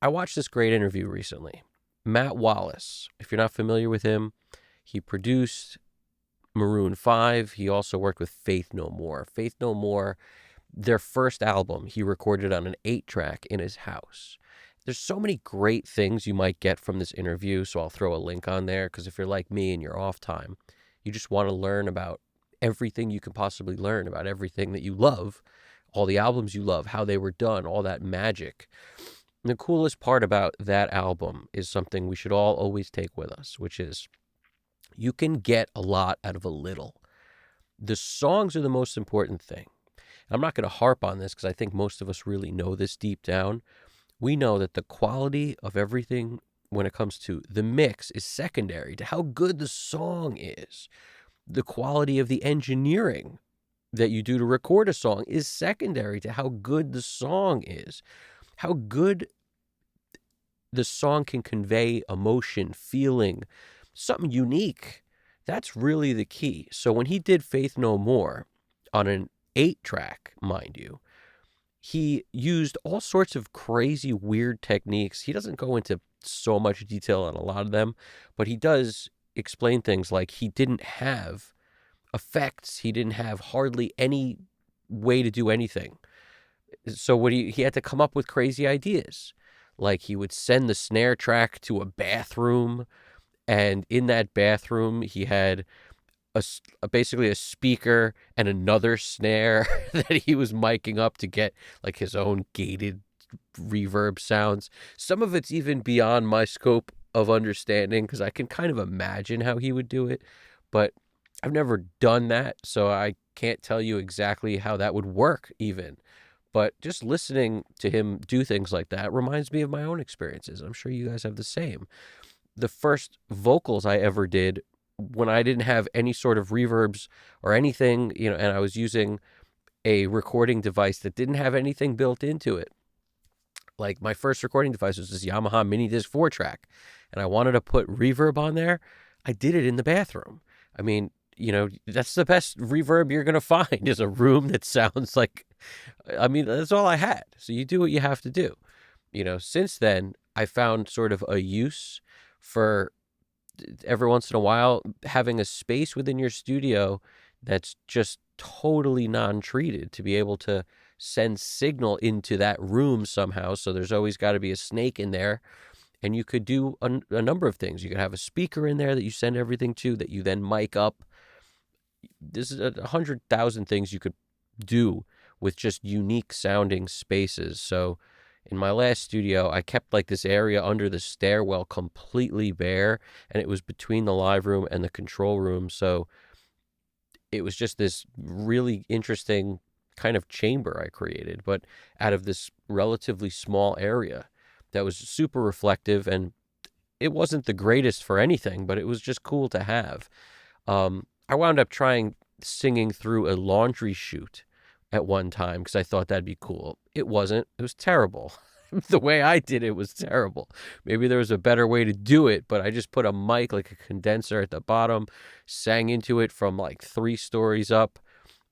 I watched this great interview recently. Matt Wallace, if you're not familiar with him, he produced Maroon 5. He also worked with Faith No More. Faith No More, their first album, he recorded on an 8-track in his house. There's so many great things you might get from this interview, so I'll throw a link on there, because if you're like me and you're off time, you just want to learn about everything you can possibly learn about everything that you love, all the albums you love, how they were done, all that magic. And the coolest part about that album is something we should all always take with us, which is you can get a lot out of a little. The songs are the most important thing. I'm not going to harp on this because I think most of us really know this deep down. We know that the quality of everything when it comes to the mix is secondary to how good the song is. The quality of the engineering that you do to record a song is secondary to how good the song is. How good the song can convey emotion, feeling, something unique. That's really the key. So when he did Faith No More on an 8-track, mind you, he used all sorts of crazy, weird techniques. He doesn't go into so much detail on a lot of them, but he does explain things like he didn't have effects. He didn't have hardly any way to do anything. So what he had to come up with crazy ideas. Like he would send the snare track to a bathroom, and in that bathroom he had basically a speaker and another snare that he was miking up to get like his own gated reverb sounds. Some of it's even beyond my scope of understanding because I can kind of imagine how he would do it, but I've never done that, so I can't tell you exactly how that would work even. But just listening to him do things like that reminds me of my own experiences. I'm sure you guys have the same. The first vocals I ever did when I didn't have any sort of reverbs or anything, and I was using a recording device that didn't have anything built into it. Like my first recording device was this Yamaha Mini Disc 4-track, and I wanted to put reverb on there. I did it in the bathroom. I mean, that's the best reverb you're going to find is a room that sounds like, that's all I had. So you do what you have to do. Since then, I found sort of a use for every once in a while having a space within your studio that's just totally non-treated to be able to send signal into that room somehow. So there's always got to be a snake in there. And you could do a number of things. You could have a speaker in there that you send everything to that you then mic up. This is 100,000 things you could do with just unique sounding spaces. So in my last studio, I kept like this area under the stairwell completely bare, and it was between the live room and the control room. So it was just this really interesting kind of chamber I created, but out of this relatively small area that was super reflective, and it wasn't the greatest for anything, but it was just cool to have. I wound up trying singing through a laundry chute at one time because I thought that'd be cool. It wasn't. It was terrible. The way I did it was terrible. Maybe there was a better way to do it, but I just put a mic, like a condenser at the bottom, sang into it from like 3 stories up,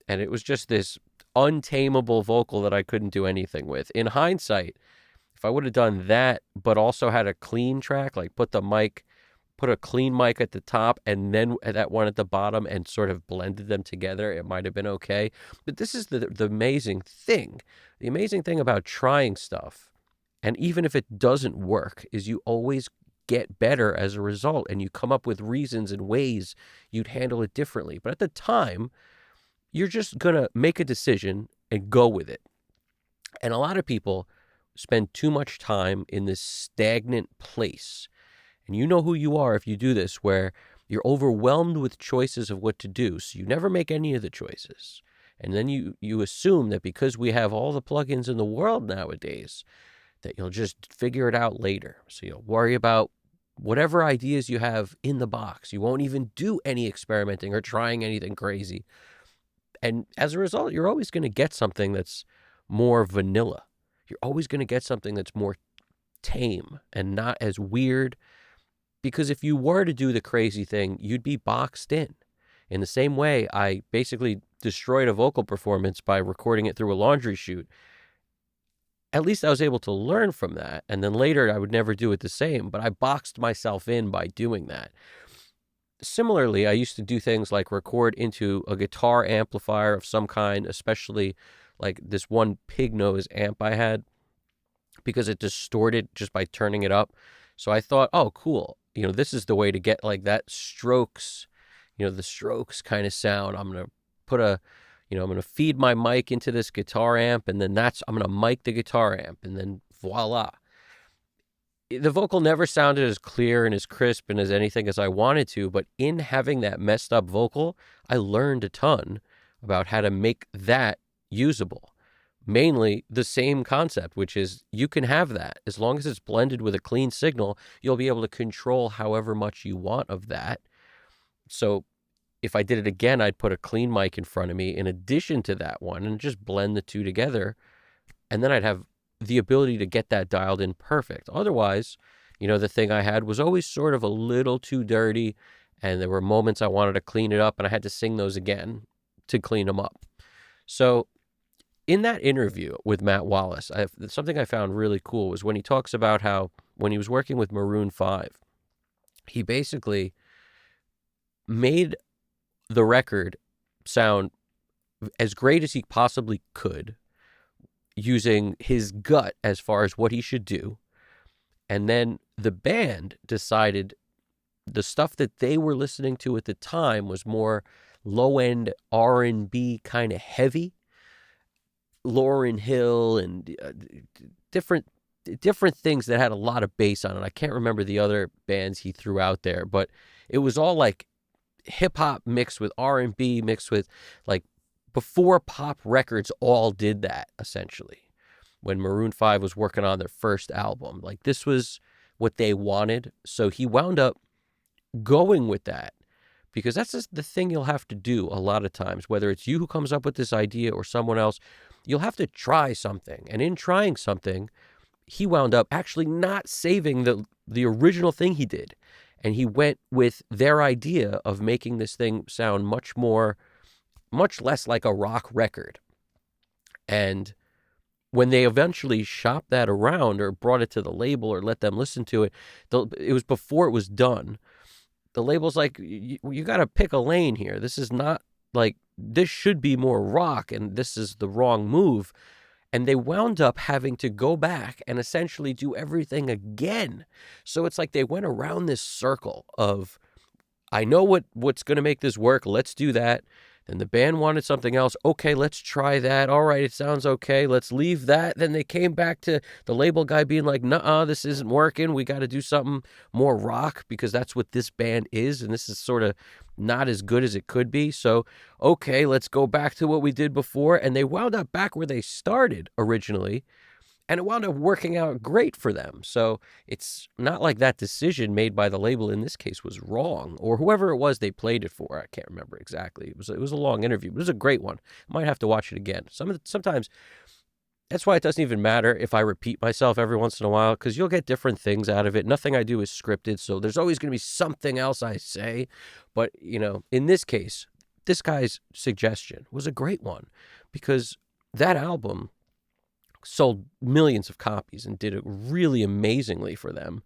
and it was just this untamable vocal that I couldn't do anything with. In hindsight, if I would have done that, but also had a clean track, like put a clean mic at the top and then that one at the bottom and sort of blended them together, it might have been okay. But this is the amazing thing. The amazing thing about trying stuff, and even if it doesn't work, is you always get better as a result, and you come up with reasons and ways you'd handle it differently. But at the time, you're just going to make a decision and go with it. And a lot of people spend too much time in this stagnant place. And you know who you are if you do this, where you're overwhelmed with choices of what to do. So you never make any of the choices. And then you assume that because we have all the plugins in the world nowadays, that you'll just figure it out later. So you'll worry about whatever ideas you have in the box. You won't even do any experimenting or trying anything crazy. And as a result, you're always going to get something that's more vanilla. You're always going to get something that's more tame and not as weird. Because if you were to do the crazy thing, you'd be boxed in. In the same way, I basically destroyed a vocal performance by recording it through a laundry chute. at least I was able to learn from that. And then later I would never do it the same, but I boxed myself in by doing that. Similarly, I used to do things like record into a guitar amplifier of some kind, especially like this one pig nose amp I had, because it distorted just by turning it up. So I thought, oh, cool. This is the way to get like that strokes, the strokes kind of sound. I'm going to put I'm going to feed my mic into this guitar amp, and then I'm going to mic the guitar amp, and then voila. The vocal never sounded as clear and as crisp and as anything as I wanted to, but in having that messed up vocal, I learned a ton about how to make that usable. Mainly the same concept, which is you can have that. As long as it's blended with a clean signal, you'll be able to control however much you want of that. So if I did it again, I'd put a clean mic in front of me in addition to that one and just blend the two together. And then I'd have the ability to get that dialed in perfect. Otherwise, the thing I had was always sort of a little too dirty, and there were moments I wanted to clean it up, and I had to sing those again to clean them up. So in that interview with Matt Wallace, something I found really cool was when he talks about how when he was working with Maroon 5, he basically made the record sound as great as he possibly could, using his gut as far as what he should do. And then the band decided the stuff that they were listening to at the time was more low-end R&B kind of heavy. Lauryn Hill and different things that had a lot of bass on it. I can't remember the other bands he threw out there, but it was all like hip-hop mixed with R&B mixed with like before pop records all did that, essentially. When Maroon 5 was working on their first album, like this was what they wanted. So he wound up going with that, because that's just the thing you'll have to do a lot of times, whether it's you who comes up with this idea or someone else. You'll have to try something. And in trying something, he wound up actually not saving the original thing he did. And he went with their idea of making this thing sound much less like a rock record. And when they eventually shopped that around or brought it to the label or let them listen to it, it was before it was done. The label's like, you got to pick a lane here. This is not like, this should be more rock, and this is the wrong move. And they wound up having to go back and essentially do everything again. So it's like they went around this circle of, I know what's going to make this work. Let's do that. Then the band wanted something else. Okay, let's try that. All right, it sounds okay. Let's leave that. Then they came back to the label guy being like, nuh-uh, this isn't working. We got to do something more rock because that's what this band is. And this is sort of not as good as it could be. So, okay, let's go back to what we did before. And they wound up back where they started originally. And it wound up working out great for them. So it's not like that decision made by the label in this case was wrong, or whoever it was they played it for. I can't remember exactly. It was a long interview, but it was a great one. I might have to watch it again. Sometimes that's why it doesn't even matter if I repeat myself every once in a while, because you'll get different things out of it. Nothing I do is scripted, so there's always going to be something else I say. But, in this case, this guy's suggestion was a great one, because that album sold millions of copies and did it really amazingly for them.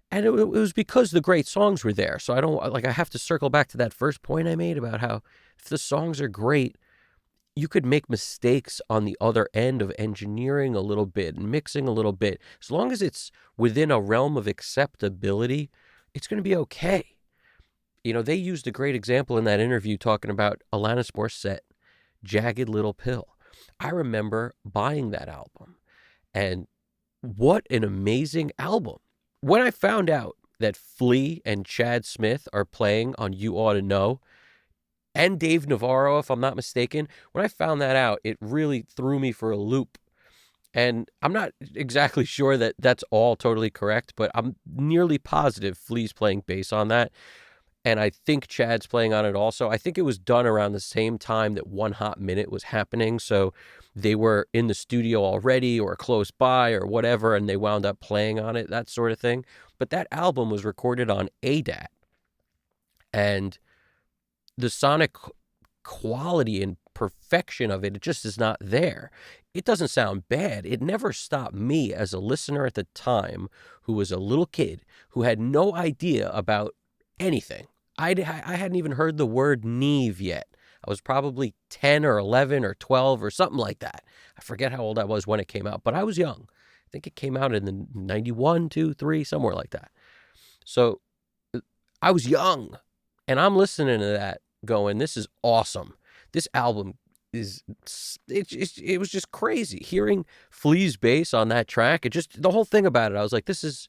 And it was because the great songs were there. So I have to circle back to that first point I made about how if the songs are great, you could make mistakes on the other end of engineering a little bit and mixing a little bit. As long as it's within a realm of acceptability, it's going to be okay. They used a great example in that interview talking about Alanis Morissette, Jagged Little Pill. I remember buying that album, and what an amazing album. When I found out that Flea and Chad Smith are playing on You Ought to Know, and Dave Navarro, if I'm not mistaken, when I found that out, it really threw me for a loop. And I'm not exactly sure that that's all totally correct, but I'm nearly positive Flea's playing bass on that. And I think Chad's playing on it also. I think it was done around the same time that One Hot Minute was happening. So they were in the studio already or close by or whatever, and they wound up playing on it, that sort of thing. But that album was recorded on ADAT. And the sonic quality and perfection of it just is not there. it doesn't sound bad. It never stopped me as a listener at the time who was a little kid who had no idea about anything. I hadn't even heard the word Neve yet. I was probably 10 or 11 or 12 or something like that. I forget how old I was when it came out, but I was young. I think it came out in the 91, 2, 3, somewhere like that. So I was young, and I'm listening to that going, this is awesome. This album it was just crazy. Hearing Flea's bass on that track, it just, the whole thing about it, I was like, this is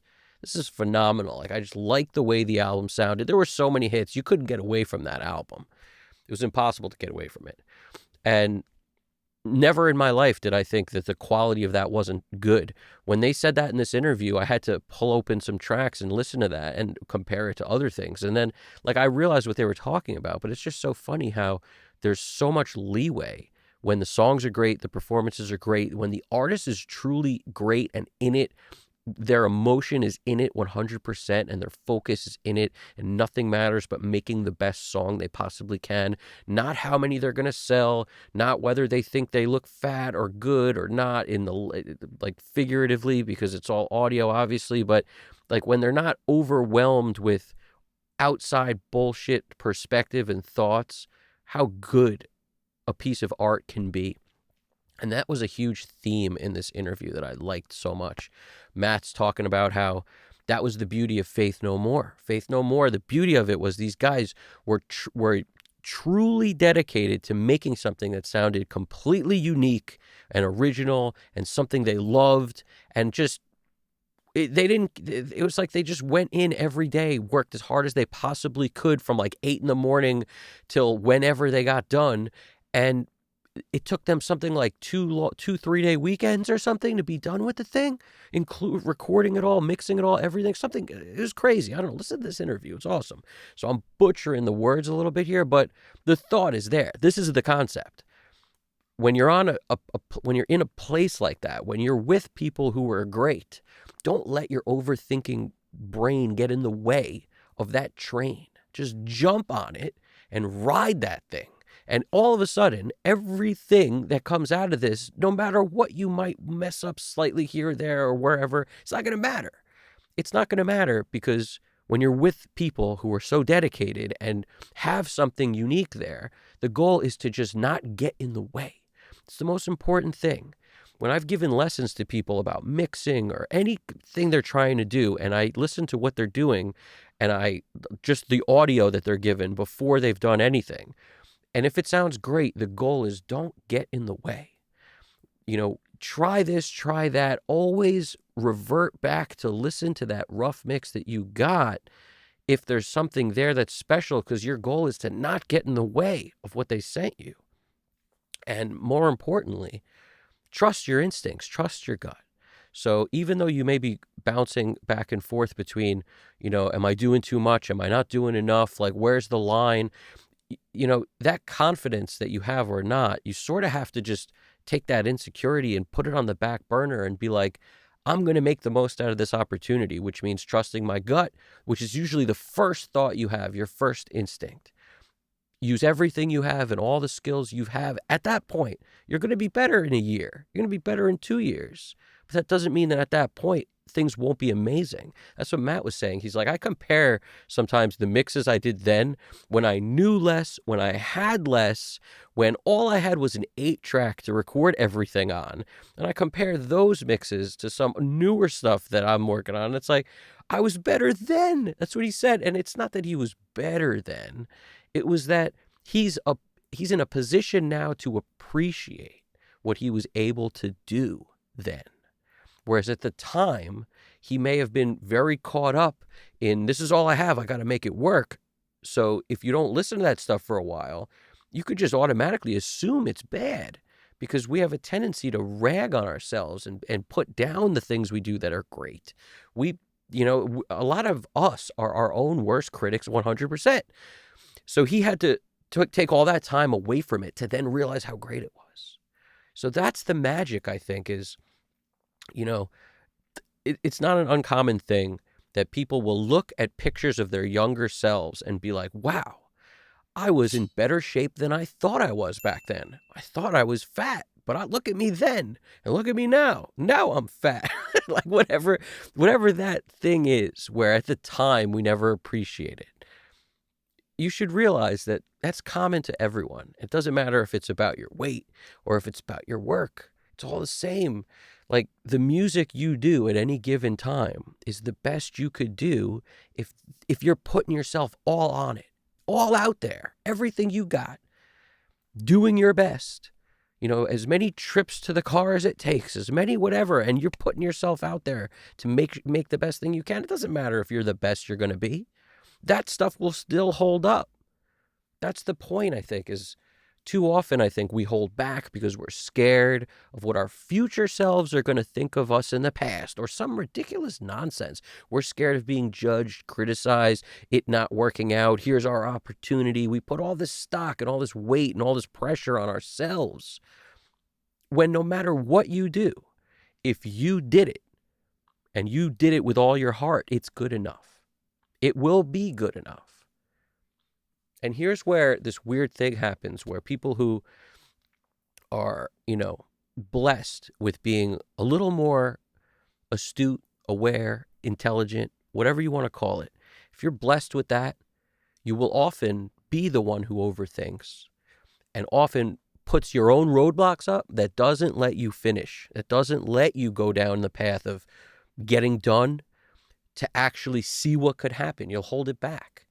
phenomenal. Like, I just like the way the album sounded. There were so many hits. You couldn't get away from that album. It was impossible to get away from it. And never in my life did I think that the quality of that wasn't good. When they said that in this interview, I had to pull open some tracks and listen to that and compare it to other things. And then, like, I realized what they were talking about, but it's just so funny how there's so much leeway when the songs are great, the performances are great, when the artist is truly great and in it, their emotion is in it 100% and their focus is in it, and nothing matters but making the best song they possibly can. Not how many they're going to sell, not whether they think they look fat or good or not, in the, like, figuratively, because it's all audio obviously, but like when they're not overwhelmed with outside bullshit perspective and thoughts, how good a piece of art can be. And that was a huge theme in this interview that I liked so much. Matt's talking about how that was the beauty of Faith No More. Faith No More, the beauty of it was these guys were truly dedicated to making something that sounded completely unique and original and something they loved, and just it was like they just went in every day, worked as hard as they possibly could from like 8 a.m. till whenever they got done. And it took them something like 2-3 day weekends or something to be done with the thing, include recording it all, mixing it all, everything. Something, it was crazy. I don't know. Listen to this interview. It's awesome. So I'm butchering the words a little bit here, but the thought is there. This is the concept. When you're on when you're in a place like that, when you're with people who are great, don't let your overthinking brain get in the way of that train. Just jump on it and ride that thing. And all of a sudden, everything that comes out of this, no matter what you might mess up slightly here or there or wherever, it's not going to matter. It's not going to matter, because when you're with people who are so dedicated and have something unique there, the goal is to just not get in the way. It's the most important thing. When I've given lessons to people about mixing or anything they're trying to do, and I listen to what they're doing, and I just the audio that they're given before they've done anything, and if it sounds great, the goal is don't get in the way. You know, try this, try that. Always revert back to listen to that rough mix that you got if there's something there that's special, because your goal is to not get in the way of what they sent you. And more importantly, trust your instincts, trust your gut. So even though you may be bouncing back and forth between, you know, am I doing too much? Am I not doing enough? Like, where's the line? You know, that confidence that you have or not, you sort of have to just take that insecurity and put it on the back burner and be like, I'm going to make the most out of this opportunity, which means trusting my gut, which is usually the first thought you have, your first instinct. Use everything you have and all the skills you have at that point. You're going to be better in a year. You're going to be better in 2 years. But that doesn't mean that at that point, things won't be amazing. That's what Matt was saying. He's like, I compare sometimes the mixes I did then, when I knew less, when I had less, when all I had was an 8-track to record everything on. And I compare those mixes to some newer stuff that I'm working on. And it's like, I was better then. That's what he said. And it's not that he was better then. It was that he's in a position now to appreciate what he was able to do then. Whereas at the time, he may have been very caught up in, this is all I have, I got to make it work. So if you don't listen to that stuff for a while, you could just automatically assume it's bad, because we have a tendency to rag on ourselves and put down the things we do that are great. A lot of us are our own worst critics 100%. So he had to take all that time away from it to then realize how great it was. So that's the magic, I think, is, you know, it's not an uncommon thing that people will look at pictures of their younger selves and be like, wow, I was in better shape than I thought I was back then. I thought I was fat, but look at me then and look at me now. Now I'm fat. Like whatever that thing is, where at the time we never appreciate it. You should realize that that's common to everyone. It doesn't matter if it's about your weight or if it's about your work. It's all the same. Like the music you do at any given time is the best you could do if you're putting yourself all on it, all out there, everything you got, doing your best. As many trips to the car as it takes, as many whatever, and you're putting yourself out there to make the best thing you can. It doesn't matter if you're the best you're going to be. That stuff will still hold up. That's the point, I think, is too often I think we hold back because we're scared of what our future selves are going to think of us in the past, or some ridiculous nonsense. We're scared of being judged, criticized, it not working out. Here's our opportunity. We put all this stock and all this weight and all this pressure on ourselves, when no matter what you do, if you did it and you did it with all your heart, it's good enough. It will be good enough. And here's where this weird thing happens, where people who are, blessed with being a little more astute, aware, intelligent, whatever you want to call it, if you're blessed with that, you will often be the one who overthinks and often puts your own roadblocks up that doesn't let you finish, that doesn't let you go down the path of getting done to actually see what could happen. You'll hold it back,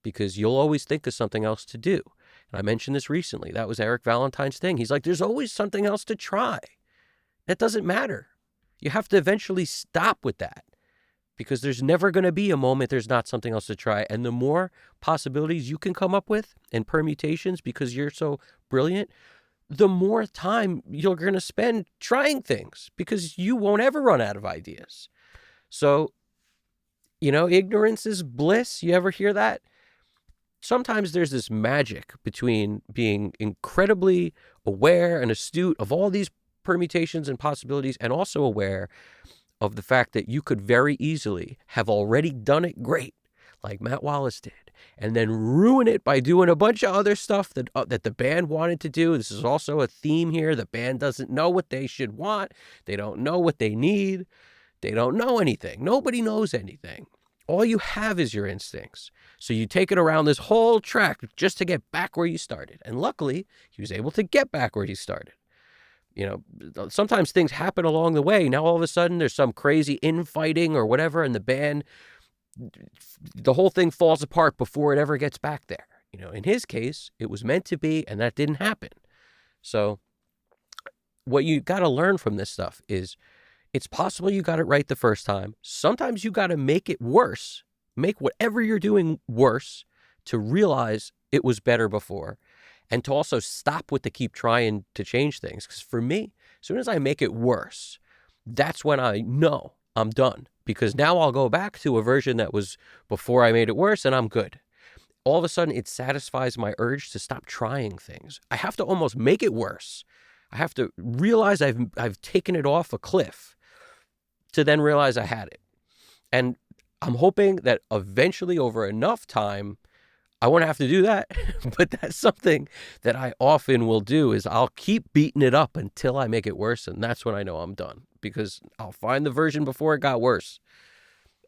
because you'll always think of something else to do. And I mentioned this recently. That was Eric Valentine's thing. He's like, there's always something else to try. That doesn't matter. You have to eventually stop with that, because there's never going to be a moment there's not something else to try. And the more possibilities you can come up with and permutations, because you're so brilliant, the more time you're going to spend trying things, because you won't ever run out of ideas. So, ignorance is bliss. You ever hear that? Sometimes there's this magic between being incredibly aware and astute of all these permutations and possibilities, and also aware of the fact that you could very easily have already done it great, like Matt Wallace did, and then ruin it by doing a bunch of other stuff that the band wanted to do. This is also a theme here. The band doesn't know what they should want. They don't know what they need. They don't know anything. Nobody knows anything. All you have is your instincts. So you take it around this whole track just to get back where you started. And luckily, he was able to get back where he started. Sometimes things happen along the way. Now all of a sudden there's some crazy infighting or whatever, and the band, the whole thing falls apart before it ever gets back there. In his case, it was meant to be, and that didn't happen. So what you got to learn from this stuff is, it's possible you got it right the first time. Sometimes you got to make it worse, make whatever you're doing worse, to realize it was better before, and to also stop with the keep trying to change things. Because for me, as soon as I make it worse, that's when I know I'm done, because now I'll go back to a version that was before I made it worse, and I'm good. All of a sudden, it satisfies my urge to stop trying things. I have to almost make it worse. I have to realize I've taken it off a cliff, to then realize I had it. And I'm hoping that eventually, over enough time, I won't have to do that. But that's something that I often will do, is I'll keep beating it up until I make it worse. And that's when I know I'm done, because I'll find the version before it got worse.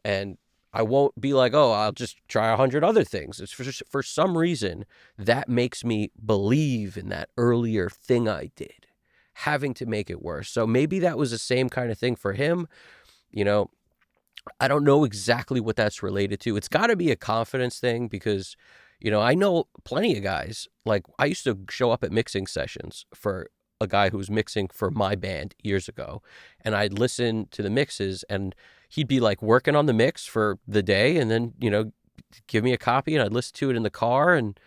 And I won't be like, oh, I'll just try 100 other things. It's for some reason that makes me believe in that earlier thing I did, having to make it worse. So maybe that was the same kind of thing for him. I don't know exactly what that's related to. It's got to be a confidence thing, because, I know plenty of guys. Like, I used to show up at mixing sessions for a guy who was mixing for my band years ago, and I'd listen to the mixes, and he'd be like working on the mix for the day, and then, give me a copy, and I'd listen to it in the car, and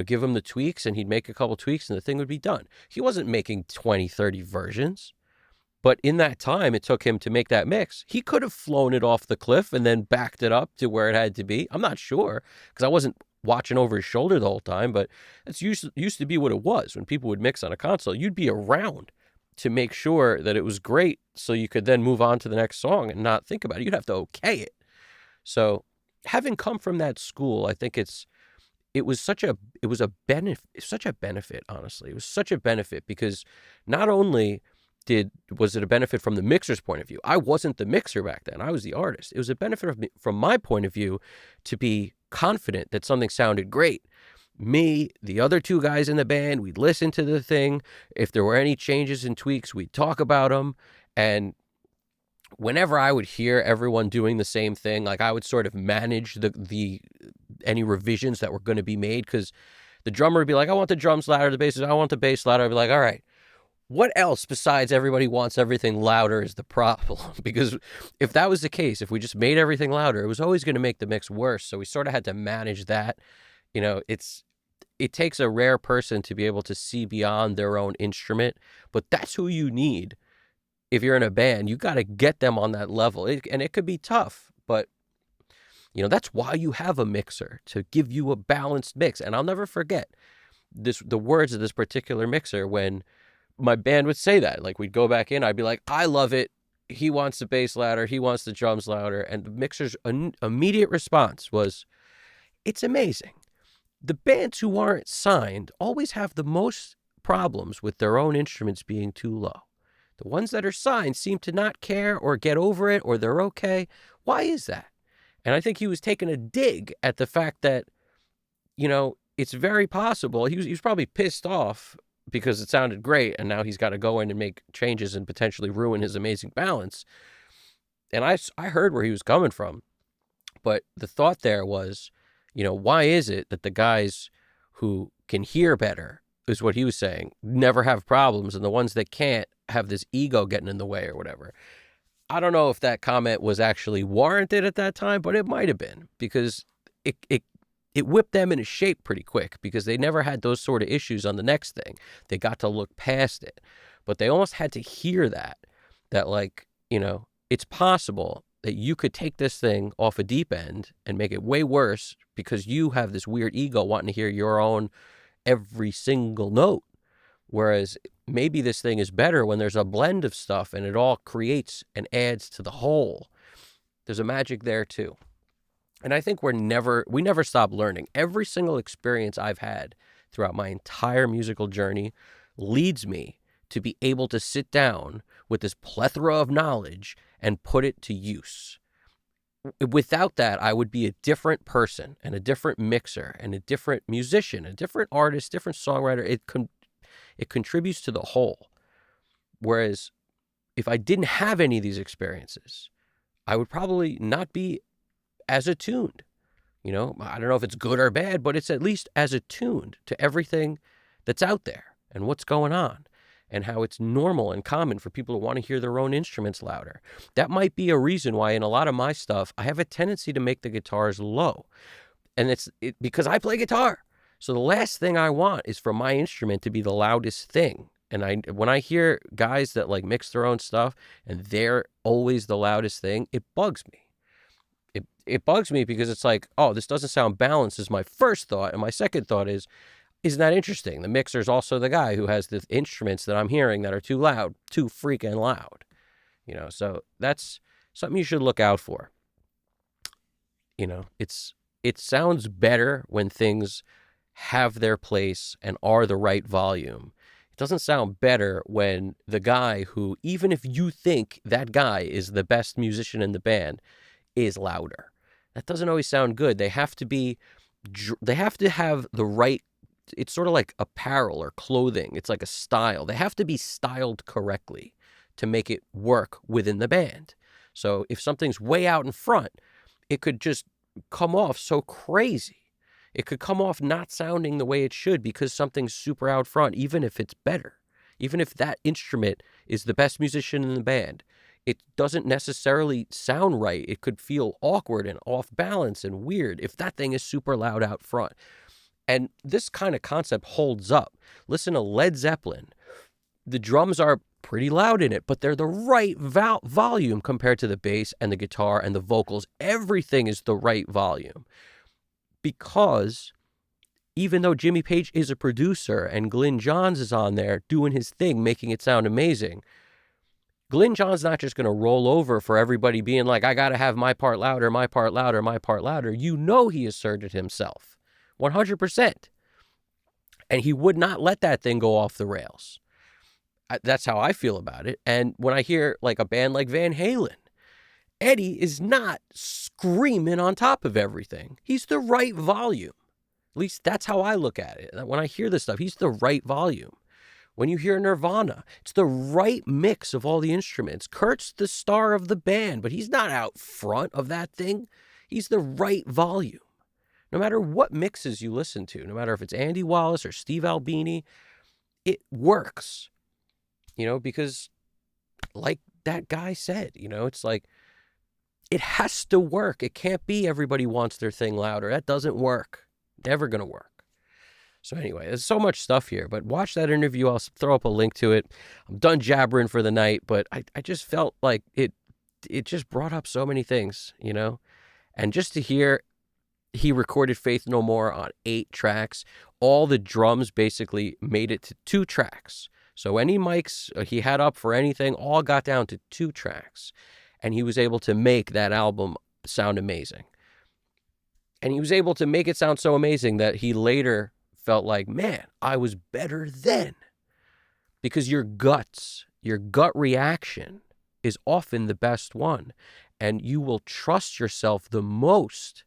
give him the tweaks, and he'd make a couple tweaks, and the thing would be done. He wasn't making 20, 30 versions. But in that time it took him to make that mix, he could have flown it off the cliff and then backed it up to where it had to be. I'm not sure, because I wasn't watching over his shoulder the whole time, but that's used to be what it was. When people would mix on a console, you'd be around to make sure that it was great, so you could then move on to the next song and not think about it. You'd have to okay it. So having come from that school, I think it's it was a benefit, honestly. It was such a benefit because not only was it a benefit from the mixer's point of view. I wasn't the mixer back then. I was the artist. It was a benefit from my point of view to be confident that something sounded great. Me, the other two guys in the band, we'd listen to the thing. If there were any changes and tweaks, we'd talk about them. And whenever I would hear everyone doing the same thing, like I would sort of manage the any revisions that were going to be made, because the drummer would be like, I want the drums louder, the bass, I want the bass louder. I'd be like, all right, what else besides everybody wants everything louder is the problem? Because if that was the case, if we just made everything louder, it was always going to make the mix worse. So we sort of had to manage that. It takes a rare person to be able to see beyond their own instrument, but that's who you need. If you're in a band, you got to get them on that level. And it could be tough, but that's why you have a mixer, to give you a balanced mix. And I'll never forget the words of this particular mixer when my band would say that. Like, we'd go back in, I'd be like, I love it. He wants the bass louder. He wants the drums louder. And the mixer's immediate response was, it's amazing. The bands who aren't signed always have the most problems with their own instruments being too low. The ones that are signed seem to not care or get over it, or they're okay. Why is that? And I think he was taking a dig at the fact that, it's very possible. He was probably pissed off because it sounded great, and now he's got to go in and make changes and potentially ruin his amazing balance. And I heard where he was coming from. But the thought there was, why is it that the guys who can hear better, is what he was saying, never have problems, and the ones that can't have this ego getting in the way or whatever? I don't know if that comment was actually warranted at that time, but it might have been, because it whipped them into shape pretty quick, because they never had those sort of issues on the next thing. They got to look past it, but they almost had to hear that like, it's possible that you could take this thing off a deep end and make it way worse because you have this weird ego wanting to hear your own every single note. Whereas maybe this thing is better when there's a blend of stuff and it all creates and adds to the whole. There's a magic there too. And I think we never stop learning. Every single experience I've had throughout my entire musical journey leads me to be able to sit down with this plethora of knowledge and put it to use. Without that, I would be a different person and a different mixer and a different musician, a different artist, different songwriter. It contributes to the whole. Whereas if I didn't have any of these experiences, I would probably not be as attuned. I don't know if it's good or bad, but it's at least as attuned to everything that's out there and what's going on, and how it's normal and common for people to want to hear their own instruments louder. That might be a reason why in a lot of my stuff, I have a tendency to make the guitars low. And it's because I play guitar. So the last thing I want is for my instrument to be the loudest thing. And when I hear guys that like mix their own stuff and they're always the loudest thing, it bugs me. It bugs me because it's like, oh, this doesn't sound balanced, is my first thought. And my second thought is, isn't that interesting? The mixer's also the guy who has the instruments that I'm hearing that are too loud, too freaking loud. So that's something you should look out for. It sounds better when things have their place and are the right volume. It doesn't sound better when the guy who, even if you think that guy is the best musician in the band, is louder. That doesn't always sound good. They have to have the right, it's sort of like apparel or clothing. It's like a style. They have to be styled correctly to make it work within the band. So if something's way out in front, it could just come off so crazy. It could come off not sounding the way it should because something's super out front, even if it's better. Even if that instrument is the best musician in the band, it doesn't necessarily sound right. It could feel awkward and off balance and weird if that thing is super loud out front. And this kind of concept holds up. Listen to Led Zeppelin. The drums are pretty loud in it, but they're the right volume compared to the bass and the guitar and the vocals. Everything is the right volume. Because even though Jimmy Page is a producer and Glyn Johns is on there doing his thing, making it sound amazing, Glyn Johns not just going to roll over for everybody being like, I got to have my part louder, my part louder, my part louder. He asserted himself 100%. And he would not let that thing go off the rails. That's how I feel about it. And when I hear like a band like Van Halen, Eddie is not screaming on top of everything. He's the right volume. At least that's how I look at it. When I hear this stuff, he's the right volume. When you hear Nirvana, it's the right mix of all the instruments. Kurt's the star of the band, but he's not out front of that thing. He's the right volume. No matter what mixes you listen to, no matter if it's Andy Wallace or Steve Albini, it works. Because like that guy said, it's like, it has to work. It can't be everybody wants their thing louder. That doesn't work. Never going to work. So anyway, there's so much stuff here, but watch that interview. I'll throw up a link to it. I'm done jabbering for the night, but I just felt like it just brought up so many things, and just to hear he recorded Faith No More on 8 tracks. All the drums basically made it to 2 tracks. So any mics he had up for anything all got down to 2 tracks. And he was able to make that album sound amazing. And he was able to make it sound so amazing that he later felt like, man, I was better then. Because your gut reaction is often the best one. And you will trust yourself the most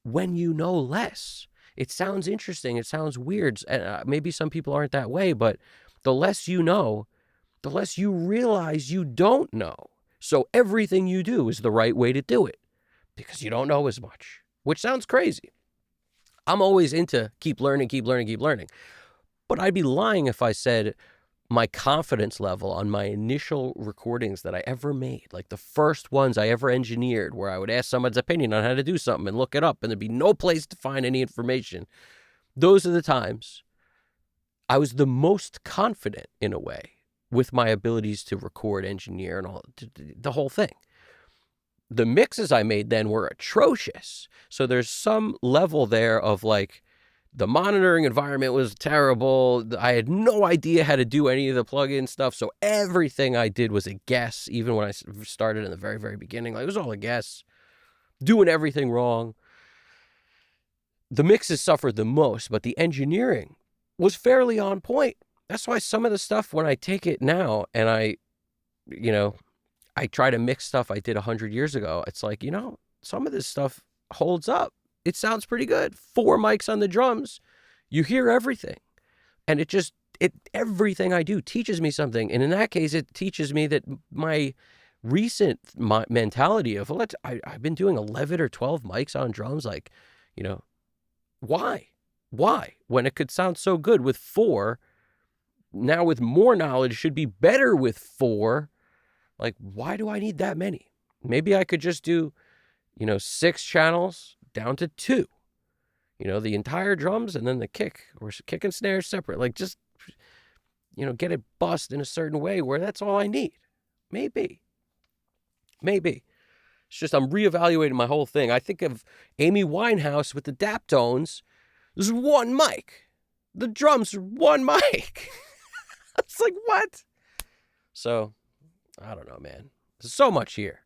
when you know less. It sounds interesting. It sounds weird. Maybe some people aren't that way, but the less you know, the less you realize you don't know. So everything you do is the right way to do it because you don't know as much, which sounds crazy. I'm always into keep learning. But I'd be lying if I said my confidence level on my initial recordings that I ever made, like the first ones I ever engineered, where I would ask someone's opinion on how to do something and look it up, and there'd be no place to find any information. Those are the times I was the most confident in a way with my abilities to record, engineer, and all the whole thing. The mixes I made then were atrocious. So there's some level there of like, the monitoring environment was terrible. I had no idea how to do any of the plug-in stuff. So everything I did was a guess, even when I started in the very, very beginning. Like, it was all a guess. Doing everything wrong. The mixes suffered the most, but the engineering was fairly on point. That's why some of the stuff, when I take it now and I try to mix stuff I did 100 years ago, it's like, some of this stuff holds up. It sounds pretty good. 4 mics on the drums. You hear everything. And everything I do teaches me something. And in that case, it teaches me that my recent mentality of, I've been doing 11 or 12 mics on drums. Like, why? Why? When it could sound so good with 4, now with more knowledge should be better with 4. Like, why do I need that many? Maybe I could just do, 6 channels down to 2, the entire drums and then the kick or kick and snare separate. Like, just, get it bust in a certain way where that's all I need. Maybe. It's just I'm reevaluating my whole thing. I think of Amy Winehouse with the Daptones. There's 1 mic. The drums are 1 mic. It's like, what? So, I don't know, man. There's so much here.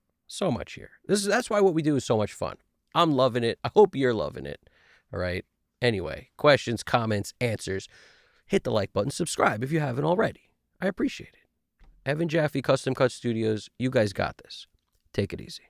That's why what we do is so much fun. I'm loving it. I hope you're loving it. All right. Anyway, questions, comments, answers. Hit the like button. Subscribe if you haven't already. I appreciate it. Evan Jaffe, Custom Cut Studios. You guys got this. Take it easy.